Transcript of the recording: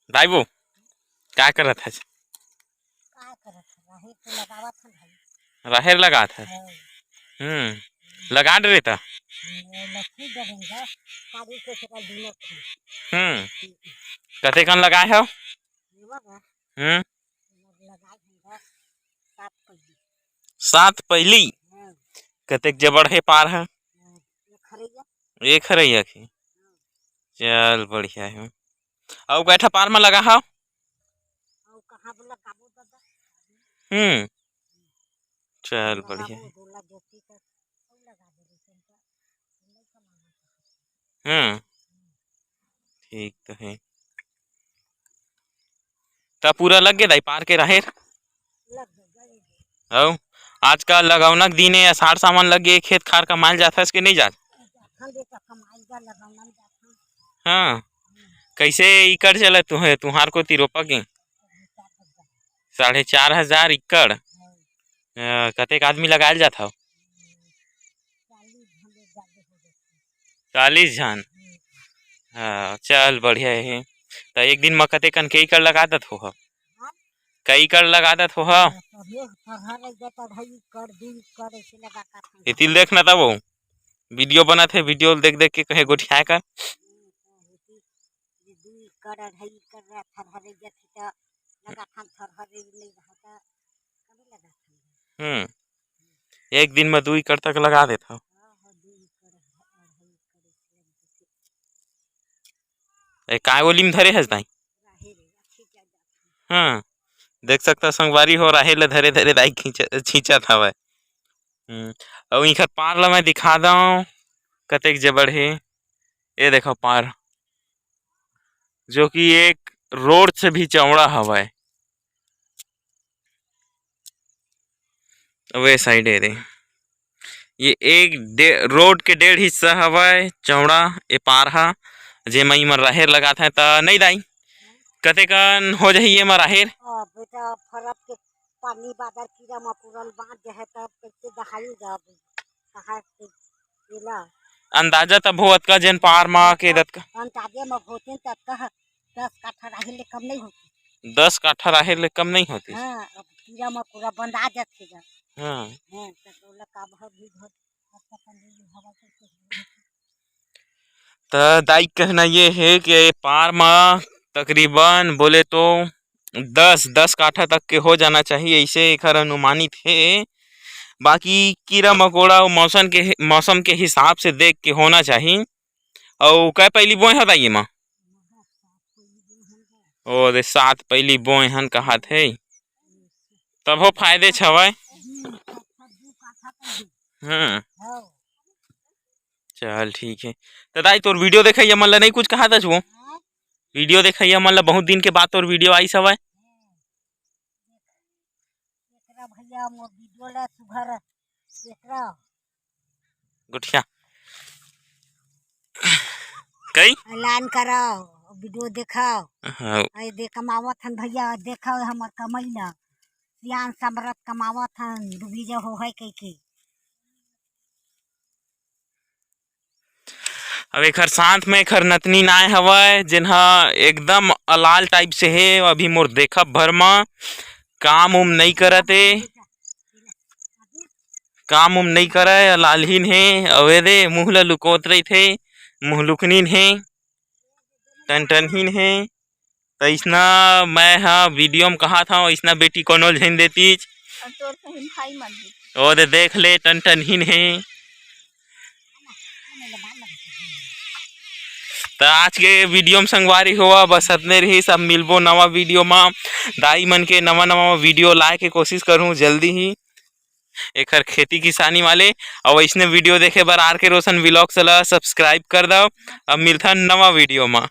दाईबो क्या करत है? राहेर लगात है। लगा डरे था। कते कन लगाए हो? हम्म 7 पहली कतेक जबड़ है पार है? एक हरैया की। चल बढ़िया है। और कैठा पार में लगा हो? चल बढ़िया है। ठीक तो है। तब पूरा लग गया दाई पार के राहेर। औ आजकल लगौनक दिन है अषाढ़ सावन लग गए खेत खार का माल जाता है इसके नहीं जात। हाँ कैसे एकड़ चले तुहार को तिरोपा के 4,500 एकड़। कतेक आदमी लगायल जाता हो? 40 जन। हाँ चल बढ़िया है। तो एक दिन में कतेक के एकड़ लगा दत हो? कई एकड़ लगा दत हो? इतिल देखना तब वो वीडियो बना थे वीडियो देख देख के कहे गोठिया कर। एक दिन में 2 एकड़ तक लगा देता। काय ओली में धरे हस दाई। हाँ देख सकता संगवारी हो राहे ले धरे धरे दाई खींचत हवय। और इखर पार ला मैं दिखा दऊं कतेक जबड़ है। ये देखो पार जो कि एक रोड से भी चौड़ा हवय। वे साइड है रे ये एक रोड के 1.5 हिस्सा हवय चौड़ा ए पार हा जेमा इमा राहेर लगात है त नहीं दाई कतेकन हो जाही ये मा राहेर। बेटा फरक के पानी बादर कीड़ा म पूरल बांध जहे तब कैसे दहाई जब कहा केला अंदाजा तब होत का जेन पार मा के दत का अंदाजे म होते तब कह 10 काठा राहेर ले कम नहीं होती। 10 काठा राहेर ले कम नहीं होती। हां अब कीड़ा म पूरा बंधा जाथे जा। हां तो लका भर भी घर तो दाई कहना ये है कि पार में तकरीबन बोले तो 10 काठा तक के हो जाना चाहिए ऐसे एकर अनुमानित है। बाकी कीड़ा मकोड़ा और मौसम के हिसाब से देख के होना चाहिए। और क्या पहली बोए है दाई माँ? और 7 पहली बोए हन कहा थे तब हो फायदे छवय। चल ठीक है। तो दाई तोर वीडियो देखा मन ला नहीं कुछ कहा था वो वीडियो देखा मन ला बहुत दिन के बाद तोर वीडियो आई सवय। भैया मोर वीडियो ला सुघर देखरा गुठिया कई ऐलान करो वीडियो देखाओ। ऐ देख कमावत हन भैया देखो हमर कमाई ला सियान समरत कमावत हन डूबी हो है कई के। अब एक साथ में एक नतनी नाय हवय जिन्हा एकदम अलाल टाइप से है। अभी मोर देखा भर में काम उम नहीं करते काम उम नहीं करे अलालहीन है। अवे दे मुँह ला लुकोत रही थे मुँह लुकनीन है टन टनहीन है। तो इसना मैं हाँ वीडियो में कहा था इसना बेटी कोनो झन देती ओ दे देख ले टन टनहीन है। तो आज के वीडियो में संगवारी हुआ बस इतने रही। सब मिलबो नवा वीडियो में दाई मन के नवा नवा वीडियो लाए के कोशिश करूँ जल्दी ही एक खेती किसानी वाले। और इसने वीडियो देखे बार आर के रोशन व्लॉग्स ला सब्सक्राइब कर दो। अब मिलता नवा वीडियो में।